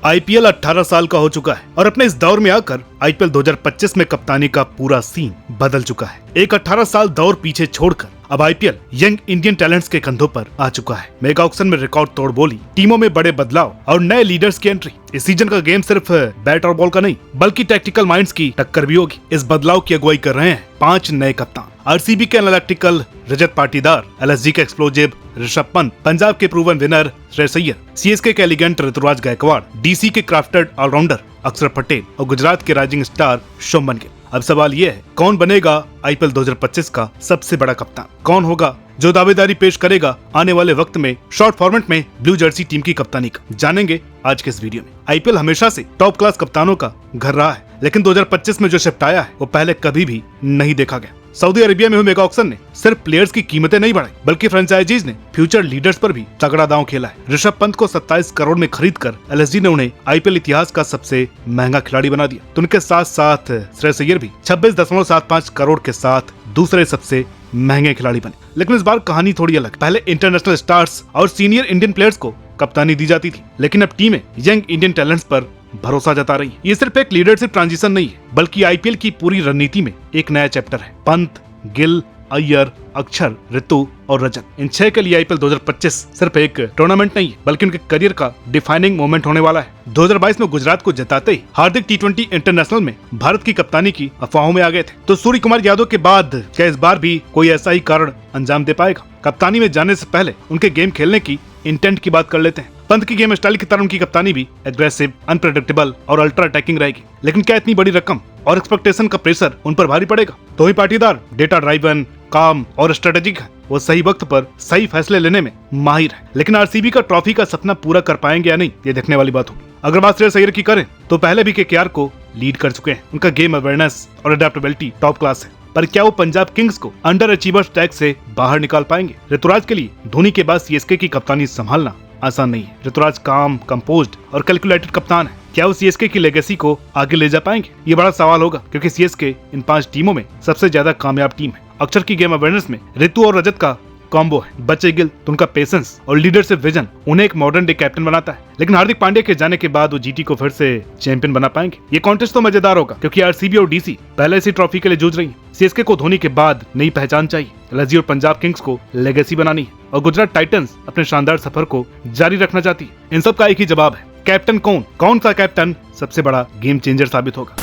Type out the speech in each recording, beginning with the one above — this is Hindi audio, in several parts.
आईपीएल 18 साल का हो चुका है और अपने इस दौर में आकर आईपीएल 2025 में कप्तानी का पूरा सीन बदल चुका है। एक 18 साल दौर पीछे छोड़कर अब आईपीएल यंग इंडियन टैलेंट्स के कंधों पर आ चुका है। मेगा ऑक्शन में रिकॉर्ड तोड़ बोली, टीमों में बड़े बदलाव और नए लीडर्स की एंट्री। इस सीजन का गेम सिर्फ बैट और बॉल का नहीं बल्कि टैक्टिकल माइंड्स की टक्कर भी होगी। इस बदलाव की अगुवाई कर रहे हैं 5 नए कप्तान। आरसीबी के एनालिटिकल रजत पाटीदार, एलएसजी के एक्सप्लोजिव ऋषभ पंत, पंजाब के proven winner Shreyas Iyer, CSK के एलिगेंट ऋतुराज गायकवाड़, डीसी के क्राफ्टेड ऑलराउंडर अक्षर पटेल और गुजरात के राइजिंग स्टार शुभमन गिल। अब सवाल ये है, कौन बनेगा आईपीएल 2025 का सबसे बड़ा कप्तान? कौन होगा जो दावेदारी पेश करेगा आने वाले वक्त में शॉर्ट फॉर्मेट में ब्लू जर्सी टीम की कप्तानी का? जानेंगे आज के इस वीडियो में। आईपीएल हमेशा से टॉप क्लास कप्तानों का घर रहा है, लेकिन 2025 में जो शिफ्ट आया है वो पहले कभी भी नहीं देखा गया। सऊदी अरेबिया में हुए मेगा ऑक्शन ने सिर्फ प्लेयर्स की कीमतें नहीं बढ़ाई बल्कि फ्रेंचाइजीज ने फ्यूचर लीडर्स पर भी तगड़ा दांव खेला है। ऋषभ पंत को 27 करोड़ में खरीदकर एलएसजी ने उन्हें आईपीएल इतिहास का सबसे महंगा खिलाड़ी बना दिया। तो उनके साथ साथ श्रेयस अय्यर भी 26.75 करोड़ के साथ दूसरे सबसे महंगे खिलाड़ी बने। लेकिन इस बार कहानी थोड़ी अलग। पहले इंटरनेशनल स्टार्स और सीनियर इंडियन प्लेयर्स को कप्तानी दी जाती थी, लेकिन अब टीमें यंग इंडियन टैलेंट्स पर भरोसा जता रही है। ये सिर्फ एक लीडरशिप ट्रांजिशन नहीं है बल्कि आईपीएल की पूरी रणनीति में एक नया चैप्टर है। पंत, गिल, अय्यर, अक्षर, ऋतु और रजत, इन 6 के लिए आईपीएल 2025 सिर्फ एक टूर्नामेंट नहीं है बल्कि उनके करियर का डिफाइनिंग मोमेंट होने वाला है। 2022 में गुजरात को जिताते ही हार्दिक टी20 इंटरनेशनल में भारत की कप्तानी की अफवाहों में आ गए थे। तो सूर्य कुमार यादव के बाद क्या इस बार भी कोई ऐसा ही कारण अंजाम दे पाएगा? कप्तानी में जाने से पहले उनके गेम खेलने की इंटेंट की बात कर लेते हैं। पंत की गेम स्टाइल की तरह उनकी कप्तानी भी एग्रेसिव, अनप्रेडिक्टेबल और अल्ट्रा अटैकिंग रहेगी। लेकिन क्या इतनी बड़ी रकम और एक्सपेक्टेशन का प्रेशर उन पर भारी पड़ेगा? तो ही पाटीदार डेटा ड्राइवन, काम और स्ट्रेटेजिक है। वो सही वक्त पर सही फैसले लेने में माहिर है। लेकिन आरसीबी का ट्रॉफी का सपना पूरा कर पाएंगे या नहीं, ये देखने वाली बात होगी। अगर बात श्रेयस अय्यर की करें तो पहले भी केकेआर को लीड कर चुके हैं। उनका गेम अवेयरनेस और अडेप्टेबिलिटी टॉप क्लास है, पर क्या वो पंजाब किंग्स को अंडर अचीवर्स टैग से बाहर निकाल पाएंगे? ऋतुराज के लिए धोनी के बाद सीएसके की कप्तानी संभालना आसान नहीं है। ऋतुराज काम, कंपोज्ड और कैलकुलेटेड कप्तान है। क्या वो सीएसके की लेगेसी को आगे ले जा पाएंगे? ये बड़ा सवाल होगा, क्योंकि सीएसके इन 5 टीमों में सबसे ज्यादा कामयाब टीम है। अक्षर की गेम अवेयरनेस में ऋतु और रजत का कॉम्बो है। बचे गिल तो उनका पेशेंस और लीडरशिप विजन उन्हें एक मॉडर्न डे कैप्टन बनाता है। लेकिन हार्दिक पांड्या के जाने के बाद वो जीटी को फिर से चैंपियन बना पाएंगे? ये कॉन्टेस्ट तो मजेदार होगा, क्योंकि आरसीबी और डीसी पहले इसी ट्रॉफी के लिए जूझ रही है। सीएसके को धोनी के बाद नई पहचान चाहिए, एलएसजी और पंजाब किंग्स को लेगेसी बनानी है और गुजरात टाइटंस अपने शानदार सफर को जारी रखना चाहती है। इन सब का एक ही जवाब है, कैप्टन कौन सा कैप्टन सबसे बड़ा गेम चेंजर साबित होगा?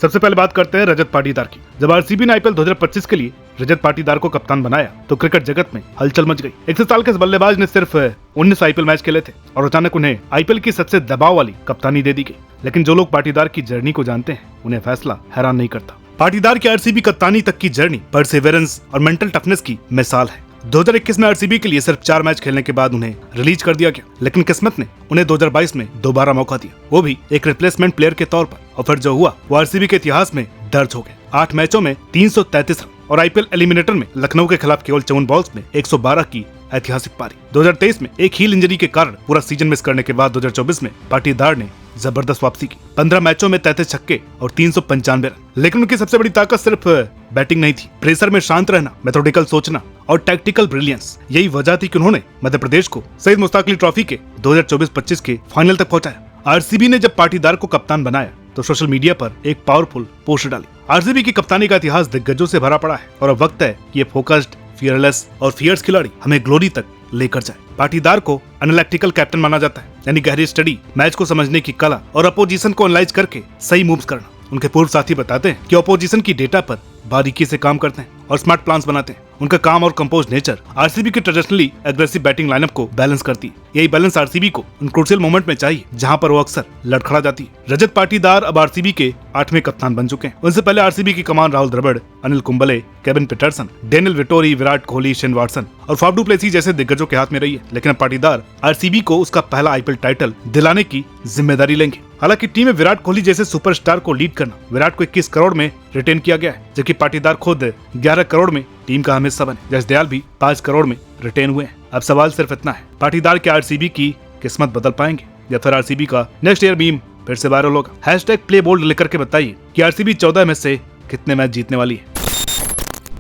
सबसे पहले बात करते हैं रजत पाटीदार की। जब आरसीबी ने आईपीएल 2025 के लिए रजत पाटीदार को कप्तान बनाया तो क्रिकेट जगत में हलचल मच गई। 31 साल के इस बल्लेबाज ने सिर्फ 19 आईपीएल मैच खेले थे और अचानक उन्हें आईपीएल की सबसे दबाव वाली कप्तानी दे दी गई। लेकिन जो लोग पाटीदार की जर्नी को जानते हैं उन्हें फैसला हैरान नहीं करता। पाटीदार की आरसीबी कप्तानी तक की जर्नी परसेवरेंस और मेंटल टफनेस की मिसाल है। 2021 में आरसीबी के लिए सिर्फ 4 मैच खेलने के बाद उन्हें रिलीज कर दिया गया, लेकिन किस्मत ने उन्हें 2022 में दोबारा मौका दिया, वो भी एक रिप्लेसमेंट प्लेयर के तौर पर। और फिर जो हुआ वो आरसीबी के इतिहास में दर्ज हो गए। 8 मैचों में 333 रन और आईपीएल एलिमिनेटर में लखनऊ के खिलाफ केवल 54 बॉल्स में 112 की ऐतिहासिक पारी। 2023 में एक हील इंजरी के कारण पूरा सीजन मिस करने के बाद 2024 में पाटीदार ने जबरदस्त वापसी की। 15 मैचों में 33 छक्के और 395 रन। लेकिन उनकी सबसे बड़ी ताकत सिर्फ बैटिंग नहीं थी, प्रेशर में शांत रहना, मेथोडिकल सोचना और टैक्टिकल ब्रिलियंस। यही वजह थी कि उन्होंने मध्य प्रदेश को सईद मुश्ताक अली ट्रॉफी के 2024-25 के फाइनल तक पहुंचाया। आरसीबी ने जब पाटीदार को कप्तान बनाया तो सोशल मीडिया पर एक पावरफुल पोस्ट डाली। आरसीबी की कप्तानी का इतिहास दिग्गजों से भरा पड़ा है और अब वक्त है कि ये फोकस्ड, फियरलेस और फियर्स खिलाड़ी हमें ग्लोरी तक लेकर जाए। पाटीदार को एनालिटिकल कैप्टन माना जाता है, यानी गहरी स्टडी, मैच को समझने की कला और अपोजिशन को एनालाइज करके सही मूव्स करना। उनके पूर्व साथी बताते हैं कि अपोजिशन की डेटा पर बारीकी से काम करते हैं और स्मार्ट प्लान्स बनाते हैं। उनका काम और कंपोज नेचर आरसीबी की ट्रेडिशनली एग्रेसिव बैटिंग लाइनअप को बैलेंस करती है। यही बैलेंस आरसीबी को उन क्रूशियल मोमेंट में चाहिए जहां पर वो अक्सर लड़खड़ा जाती है। रजत पाटीदार अब आरसीबी के 8वें कप्तान बन चुके हैं। उनसे पहले आरसीबी की कमान Rahul Dravid, Anil Kumble, Kevin Pietersen, Daniel Vettori, Virat Kohli, Shane Watson और फाफ डू प्लेसी जैसे दिग्गजों के हाथ में रही है। लेकिन अब पाटीदार आरसीबी को उसका पहला आईपीएल टाइटल दिलाने की जिम्मेदारी लेंगे। हालांकि टीम में विराट कोहली जैसे सुपरस्टार को लीड करना, विराट को 21 करोड़ में रिटेन किया गया है, जबकि पाटीदार खुद 11 करोड़ में टीम का अहम हिस्सा बने। जसदयाल भी 5 करोड़ में रिटेन हुए हैं। अब सवाल सिर्फ इतना है, पाटीदार के आरसीबी की किस्मत बदल पाएंगे या फिर आरसीबी का नेक्स्ट ईयर मीम फिर से वायरल होगा? #प्लेबोल्ड लिखकर के बताइए कि आरसीबी 14 में से कितने मैच जीतने वाली है।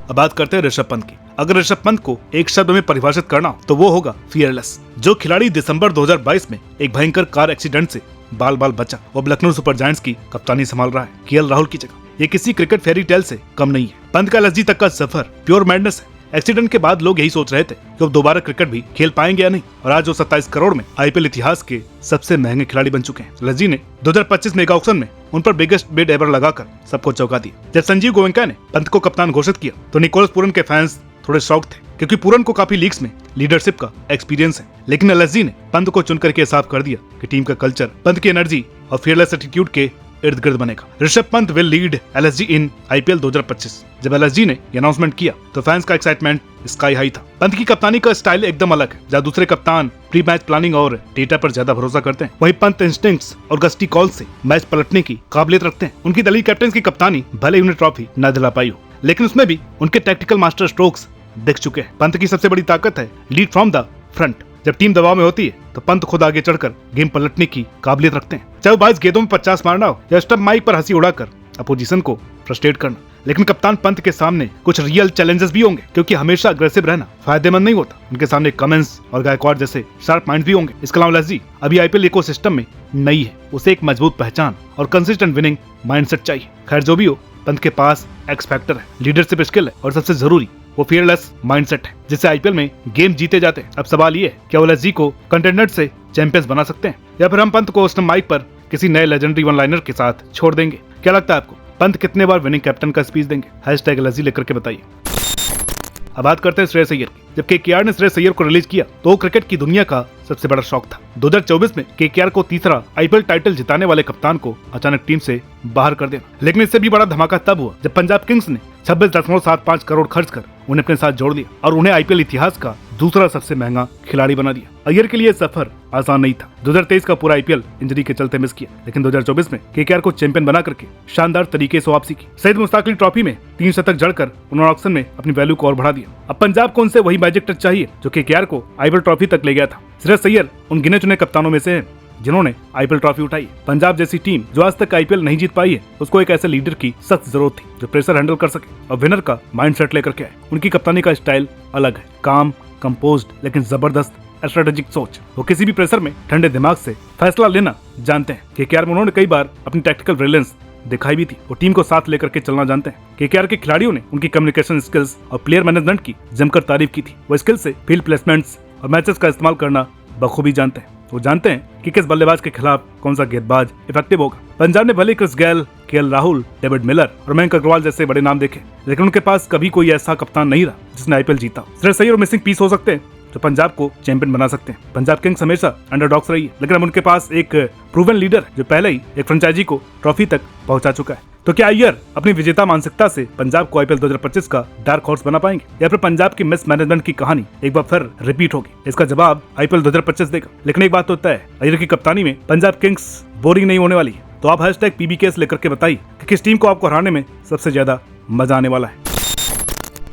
अब बात करते हैं ऋषभ पंत की। अगर ऋषभ पंत को एक शब्द में परिभाषित करना हो तो वो होगा फियरलेस। जो खिलाड़ी दिसंबर 2022 में एक भयंकर कार एक्सीडेंट से बाल बाल बचा, वो अब लखनऊ सुपर जायंट्स की कप्तानी संभाल रहा है केएल राहुल की जगह। ये किसी क्रिकेट फेरी टेल से कम नहीं है। पंत का एलएसजी तक का सफर प्योर मैडनेस है। एक्सीडेंट के बाद लोग यही सोच रहे थे कि वो दोबारा क्रिकेट भी खेल पाएंगे या नहीं, और आज वो 27 करोड़ में आईपीएल इतिहास के सबसे महंगे खिलाड़ी बन चुके हैं। एलएसजी ने 2025 मेगा ऑक्शन में उन पर बिगेस्ट बिड एवर लगाकर सबको चौंका दिया। जब संजीव गोयनका ने पंत को कप्तान घोषित किया तो निकोलस पूरन के फैंस थोड़े शॉक थे, क्योंकि पूरन को काफी लीग्स में लीडरशिप का एक्सपीरियंस है। लेकिन एलएसजी ने पंत को चुन करके साफ कर दिया कि टीम का कल्चर पंत की एनर्जी और फियरलेस एटीट्यूड के इर्द गिर्द बनेगा। Rishabh Pant will lead LSG in IPL 2025। जब एलएसजी ने ये अनाउंसमेंट किया तो फैंस का एक्साइटमेंट स्काई हाई था। पंत की कप्तानी का स्टाइल एकदम अलग है। जहाँ दूसरे कप्तान प्री मैच प्लानिंग और डेटा पर ज्यादा भरोसा करते हैं, वहीं पंत इंस्टिंक्ट्स और गस्टी कॉल से मैच पलटने की काबिलियत रखते हैं। उनकी दिल्ली कैप्टन की कप्तानी भले उन्हें ट्रॉफी न दिला पाई हो, लेकिन उसमें भी उनके टैक्टिकल मास्टर स्ट्रोक्स दिख चुके हैं। पंत की सबसे बड़ी ताकत है लीड फ्रॉम द फ्रंट। जब टीम दबाव में होती है तो पंत खुद आगे चढ़कर गेम पलटने की काबिलियत रखते हैं, चाहे वो 22 गेंदों में 50 मारना हो या स्टंप माइक पर हंसी उड़ाकर अपोजिशन को फ्रस्ट्रेट करना। लेकिन कप्तान पंत के सामने कुछ रियल चैलेंजेस भी होंगे, क्योंकि हमेशा अग्रेसिव रहना फायदेमंद नहीं होता। उनके सामने कमेंस और गायकवाड़ जैसे शार्प माइंड भी होंगे। इसके अलावा एलएसजी अभी आईपीएल इकोसिस्टम में नई है, उसे एक मजबूत पहचान और कंसिस्टेंट विनिंग माइंडसेट चाहिए। खैर जो भी हो, पंत के पास एक्स फैक्टर है, लीडरशिप स्किल है और सबसे जरूरी वो फियरलेस माइंडसेट है, जिससे आईपीएल में गेम जीते जाते हैं। अब सवाल ये है, क्या वो एलएसजी को कंटेंडर से चैंपियंस बना सकते हैं, या फिर हम पंत को स्टंप माइक पर किसी नए लेजेंडरी वन लाइनर के साथ छोड़ देंगे? क्या लगता है आपको, पंत कितने बार विनिंग कैप्टन का स्पीच देंगे? #LSG लेकर के बताइए। अब बात करते हैं श्रेयस अय्यर की। जब केकेआर ने श्रेयस अय्यर को रिलीज किया तो वो क्रिकेट की दुनिया का सबसे बड़ा शौक था। 2024 में केकेआर को तीसरा आईपीएल टाइटल जिताने वाले कप्तान को अचानक टीम से बाहर कर देना। लेकिन इससे भी बड़ा धमाका तब हुआ जब पंजाब किंग्स ने 26.75 करोड़ खर्च कर उन्हें अपने साथ जोड़ दिया और उन्हें आईपीएल इतिहास का दूसरा सबसे महंगा खिलाड़ी बना दिया। अय्यर के लिए सफर आसान नहीं था। 2023 का पूरा आईपीएल इंजरी के चलते मिस किया, लेकिन 2024 में केकेआर को चैंपियन बना करके शानदार तरीके से वापसी की। सईद मुश्ताक अली ट्रॉफी में 3 शतक जड़कर उन्होंने ऑक्शन में अपनी वैल्यू को और बढ़ा दिया। अब पंजाब को उनसे वही मैजिक टच चाहिए जो केकेआर को आईपीएल ट्रॉफी तक ले गया था। श्रेयस अय्यर उन गिने चुने कप्तानों में से है जिन्होंने आईपीएल ट्रॉफी उठाई। पंजाब जैसी टीम जो आज तक आईपीएल नहीं जीत पाई है, उसको एक ऐसे लीडर की सख्त जरूरत थी जो प्रेशर हैंडल कर सके और विनर का माइंडसेट लेकर के आए। उनकी कप्तानी का स्टाइल अलग है, काम, कंपोज्ड लेकिन जबरदस्त स्ट्रेटेजिक सोच। वो किसी भी प्रेशर में ठंडे दिमाग से फैसला लेना जानते हैं। केकेआर में उन्होंने कई बार अपनी टैक्टिकल ब्रिलियंस दिखाई भी थी। वो टीम को साथ लेकर के चलना जानते हैं। केकेआर के खिलाड़ियों ने उनकी कम्युनिकेशन स्किल्स और प्लेयर मैनेजमेंट की जमकर तारीफ की थी। वो स्किल से फील्ड प्लेसमेंट्स और मैचेस का इस्तेमाल करना बखूबी जानते हैं। वो जानते हैं कि किस बल्लेबाज के खिलाफ कौन सा गेंदबाज इफेक्टिव होगा। पंजाब ने भले Chris Gayle, KL Rahul, David Miller और मयंक अग्रवाल जैसे बड़े नाम देखे, लेकिन उनके पास कभी कोई ऐसा कप्तान नहीं रहा जिसने आईपीएल जीता। श्रेयस अय्यर मिसिंग पीस हो सकते हैं जो पंजाब को चैंपियन बना सकते हैं। पंजाब किंग्स हमेशा अंडरडॉग्स रही है, लेकिन अब उनके पास एक प्रूवन लीडर जो पहले ही एक फ्रेंचाइजी को ट्रॉफी तक पहुंचा चुका है। तो क्या अय्यर अपनी विजेता मानसिकता से पंजाब को आईपीएल 2025 का डार्क हॉर्स बना पाएंगे, या फिर पंजाब की मिस मैनेजमेंट की कहानी एक बार फिर रिपीट होगी? इसका जवाब आईपीएल 2025 देगा। लेकिन एक बात तो तय है, अय्यर की कप्तानी में पंजाब किंग्स बोरिंग नहीं होने वाली है। तो आप #PBKS लेकर के बताइए कि किस टीम को आपको हराने में सबसे ज्यादा मजा आने वाला है।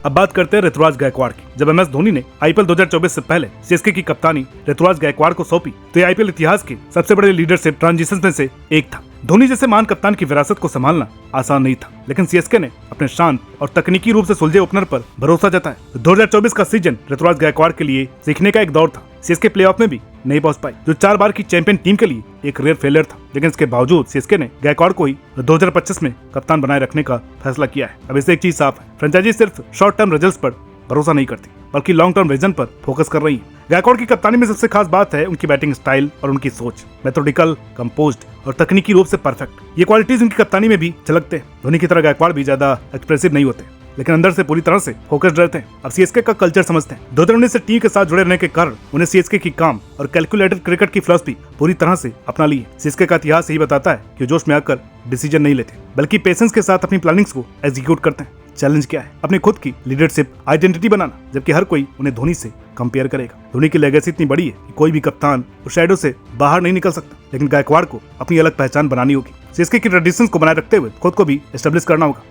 अब बात करते हैं ऋतुराज गायकवाड़ की। जब MS धोनी ने आईपीएल 2024 से पहले सीएसके की कप्तानी ऋतुराज गायकवाड़ को सौंपी तो ये आईपीएल इतिहास के सबसे बड़े लीडरशिप ट्रांजिशंस में से एक था। धोनी जैसे महान कप्तान की विरासत को संभालना आसान नहीं था, लेकिन सीएसके ने अपने शांत और तकनीकी रूप से सुलझे ओपनर पर भरोसा जताया। 2024 का सीजन ऋतुराज गायकवाड़ के लिए सीखने का एक दौर था। सीएसके प्लेऑफ में भी नहीं पहुंच पाई, जो 4 बार की चैंपियन टीम के लिए एक रेयर फेलियर था। लेकिन इसके बावजूद सीएसके ने गायकवाड़ को ही 2025 में कप्तान बनाए रखने का फैसला किया है। अब इससे एक चीज साफ है, फ्रेंचाइजी सिर्फ शॉर्ट टर्म रिजल्ट्स पर भरोसा नहीं करती, बल्कि लॉन्ग टर्म विजन पर फोकस कर रही है। गायकवाड़ की कप्तानी में सबसे खास बात है उनकी बैटिंग स्टाइल और उनकी सोच। मेथोडिकल, कंपोज्ड और तकनीकी रूप से परफेक्ट, ये क्वालिटीज उनकी कप्तानी में भी झलकते हैं। धोनी की तरह गायकवाड़ भी ज्यादा एक्सप्रेसिव नहीं होते, लेकिन अंदर से पूरी तरह से फोकस्ड रहते हैं। अब सीएसके का कल्चर समझते हैं। 2019 से टीम के साथ जुड़े रहने के कारण उन्हें सीएसके की काम और कैलकुलेटेड क्रिकेट की फिलॉसफी पूरी तरह से अपना ली है। सीएसके का इतिहास यही बताता है कि जोश में आकर डिसीजन नहीं लेते, बल्कि पेशेंस के साथ अपनी प्लानिंग्स को एग्जीक्यूट करते हैं। चैलेंज क्या है? अपनी खुद की लीडरशिप आइडेंटिटी बनाना, जबकि हर कोई उन्हें धोनी से कंपेयर करेगा। धोनी की लेगेसी इतनी बड़ी है कि कोई भी कप्तान उस शैडो से बाहर नहीं निकल सकता, लेकिन गायकवाड़ को अपनी अलग पहचान बनानी होगी। सीएसके की ट्रेडिशंस को बनाए रखते हुए खुद को भी एस्टेब्लिश करना होगा।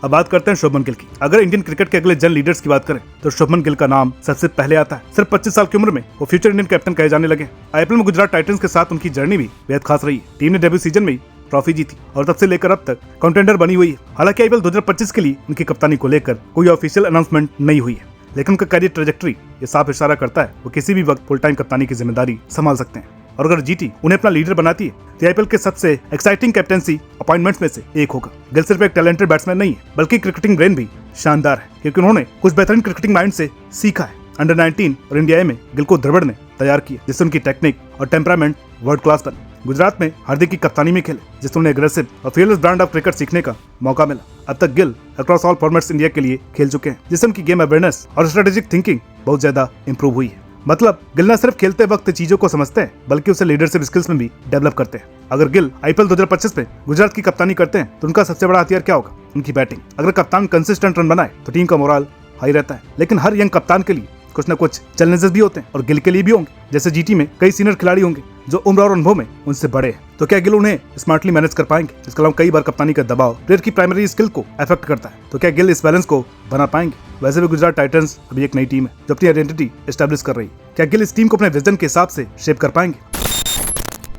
अब बात करते हैं शुभमन गिल की। अगर इंडियन क्रिकेट के अगले जन लीडर्स की बात करें तो शुभमन गिल का नाम सबसे पहले आता है। सिर्फ 25 साल की उम्र में वो फ्यूचर इंडियन कैप्टन कहे जाने लगे। आईपीएल में गुजरात टाइटंस के साथ उनकी जर्नी भी बेहद खास रही है। टीम ने डेब्यू सीजन में ट्रॉफी जीती और तब से लेकर अब तक कंटेंडर बनी हुई है। हालांकि आईपीएल 2025 के लिए उनकी कप्तानी को लेकर कोई ऑफिशियल अनाउंसमेंट नहीं हुई है, लेकिन उनका कैरियर ट्रेजेक्ट्री ये साफ इशारा करता है वो किसी भी वक्त फुल टाइम कप्तानी की जिम्मेदारी संभाल सकते हैं। और अगर जीटी उन्हें अपना लीडर बनाती है तो आईपीएल के सबसे एक्साइटिंग कैप्टेंसी अपॉइंटमेंट्स में से एक होगा। गिल सिर्फ एक टैलेंटेड बैट्समैन नहीं है बल्कि क्रिकेटिंग ब्रेन भी शानदार है, क्योंकि उन्होंने कुछ बेहतरीन क्रिकेटिंग माइंड से सीखा है। अंडर 19 और इंडिया में गिल को द्रविड़ ने तैयार किया, जिससे उनकी टेक्निक और टेम्परामेंट वर्ल्ड क्लास बने। गुजरात में हार्दिक की कप्तानी में खेले, जिससे उन्हें एग्रेसिव और फियरलेस ब्रांड ऑफ क्रिकेट सीखने का मौका मिला। अब तक Gill across all formats India के लिए खेल चुके हैं, जिससे उनकी गेम अवेयरनेस और स्ट्रेटेजिक थिंकिंग बहुत ज्यादा इंप्रूव हुई है। मतलब गिल न सिर्फ खेलते वक्त चीजों को समझते हैं बल्कि उसे लीडरशिप स्किल्स में भी डेवलप करते हैं। अगर गिल आईपीएल 2025 में गुजरात की कप्तानी करते हैं तो उनका सबसे बड़ा हथियार क्या होगा? उनकी बैटिंग। अगर कप्तान कंसिस्टेंट रन बनाए तो टीम का मोराल हाई रहता है, लेकिन हर यंग कप्तान के लिए कुछ न कुछ चैलेंजेस भी होते हैं और गिल के लिए भी होंगे। जैसे जीटी में कई सीनियर खिलाड़ी होंगे जो उम्र और अनुभव में उनसे बड़े हैं, तो क्या गिल उन्हें स्मार्टली मैनेज कर पाएंगे? इसके अलावा कई बार कप्तानी का दबाव प्लेयर की प्राइमरी स्किल को अफेक्ट करता है, तो क्या गिल इस बैलेंस को बना पाएंगे? वैसे भी गुजरात टाइटंस अभी एक नई टीम है जो अपनी आइडेंटिटी एस्टैब्लिश कर रही है। क्या गिल इस टीम को अपने विजन के हिसाब से शेप कर पाएंगे?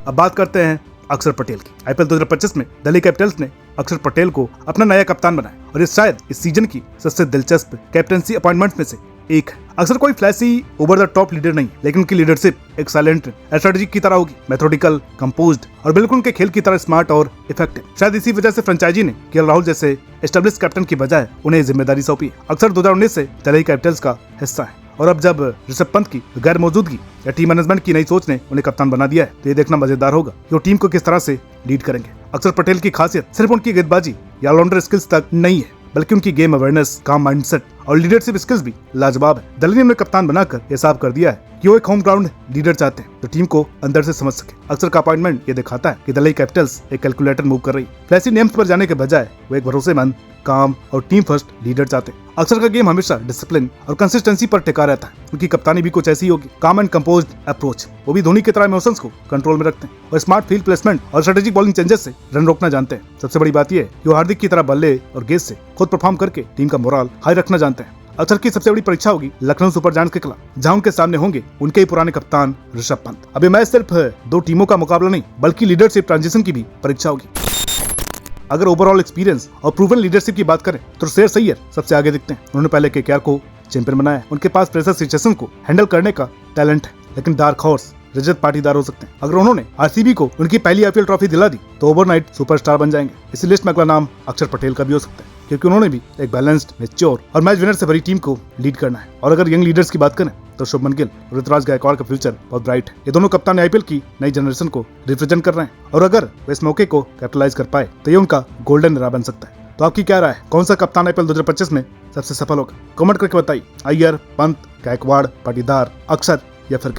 अब बात करते हैं अक्षर पटेल की। आईपीएल 2025 में दिल्ली कैपिटल्स ने अक्षर पटेल को अपना नया कप्तान बनाया और ये शायद इस सीजन की सबसे दिलचस्प कैप्टेंसी अपॉइंटमेंट्स में से एक है। अक्सर कोई flashy over the top leader नहीं, लेकिन उनकी लीडरशिप एक साइलेंट स्ट्रेटजी की तरह होगी, मेथोडिकल, कंपोज्ड और बिल्कुल उनके खेल की तरह स्मार्ट और इफेक्टिव। शायद इसी वजह से फ्रेंचाइजी ने केएल राहुल जैसे एस्टेब्लिश कैप्टन की बजाय उन्हें जिम्मेदारी सौंपी। अक्सर 2019 से दिल्ली कैपिटल्स का हिस्सा है और अब जब ऋषभ पंत की गैर मौजूदगी या टीम मैनेजमेंट की नई सोच ने उन्हें कप्तान बना दिया है, तो ये देखना मजेदार होगा कि वो टीम को किस तरह से लीड करेंगे। अक्षर पटेल की खासियत सिर्फ उनकी गेंदबाजी या ऑलराउंडर स्किल्स तक नहीं है, बल्कि उनकी गेम अवेयरनेस, काम माइंडसेट और लीडरशिप स्किल्स भी लाजवाब है। दिल्ली ने उन्हें कप्तान बनाकर यह साफ कर दिया है कि वो एक होम ग्राउंड लीडर चाहते हैं जो टीम को अंदर से समझ सके। अक्सर का अपॉइंटमेंट ये दिखाता है कि दिल्ली कैपिटल्स एक कैलकुलेटर मूव कर रही है। फ्लैशी नेम्स पर जाने के बजाय वो एक भरोसेमंद, काम और टीम फर्स्ट लीडर चाहते हैं। अक्सर का गेम हमेशा डिसिप्लिन और कंसिस्टेंसी पर टिका रहता है। उनकी कप्तानी भी कुछ ऐसी होगी, काम एंड कंपोज्ड अप्रोच। वो भी धोनी की तरह इमोशंस को कंट्रोल में रखते हैं और स्मार्ट फील्ड प्लेसमेंट और स्ट्रेटेजिक बॉलिंग चेंजेस से रन रोकना जानते हैं। सबसे बड़ी बात यह है कि वो हार्दिक की तरह बल्ले और गेंद से खुद परफॉर्म करके टीम का मोराल हाई रखना जानते हैं। अक्षर की सबसे बड़ी परीक्षा होगी लखनऊ सुपर जायंट्स के खिलाफ, जहां उनके सामने होंगे उनके ही पुराने कप्तान ऋषभ पंत। अब ये मैच सिर्फ दो टीमों का मुकाबला नहीं बल्कि लीडरशिप ट्रांजिशन की भी परीक्षा होगी। अगर ओवरऑल एक्सपीरियंस और प्रूवन लीडरशिप की बात करें तो श्रेयस अय्यर सबसे आगे दिखते हैं। उन्होंने पहले केकेआर को चैंपियन बनाया। उनके पास प्रेशर सिचुएशन को हैंडल करने का टैलेंट है, लेकिन डार्क हॉर्स रजत पाटीदार हो सकते हैं। अगर उन्होंने आरसीबी को उनकी पहली आईपीएल ट्रॉफी दिला दी तो ओवरनाइट सुपरस्टार बन जाएंगे। इसी लिस्ट में अगला नाम अक्षर पटेल का भी हो सकता है, क्योंकि उन्होंने भी एक बैलेंस्ड, मैच्योर और मैच विनर से भरी टीम को लीड करना है। और अगर यंग लीडर्स की बात करें तो शुभमन गिल और ऋतुराज गायकवाड़ का फ्यूचर बहुत ब्राइट है। ये दोनों कप्तान आईपीएल की नई जनरेशन को रिप्रेजेंट कर रहे हैं और अगर वे इस मौके को कैपिटलाइज कर पाए तो ये उनका गोल्डन एरा बन सकता है। तो आपकी क्या राय है? कौन सा कप्तान आईपीएल 2025 में सबसे सफल होगा? कमेंट करके बताइए। अय्यर, पंत, गायकवाड़, पाटीदार, अक्षर या फिर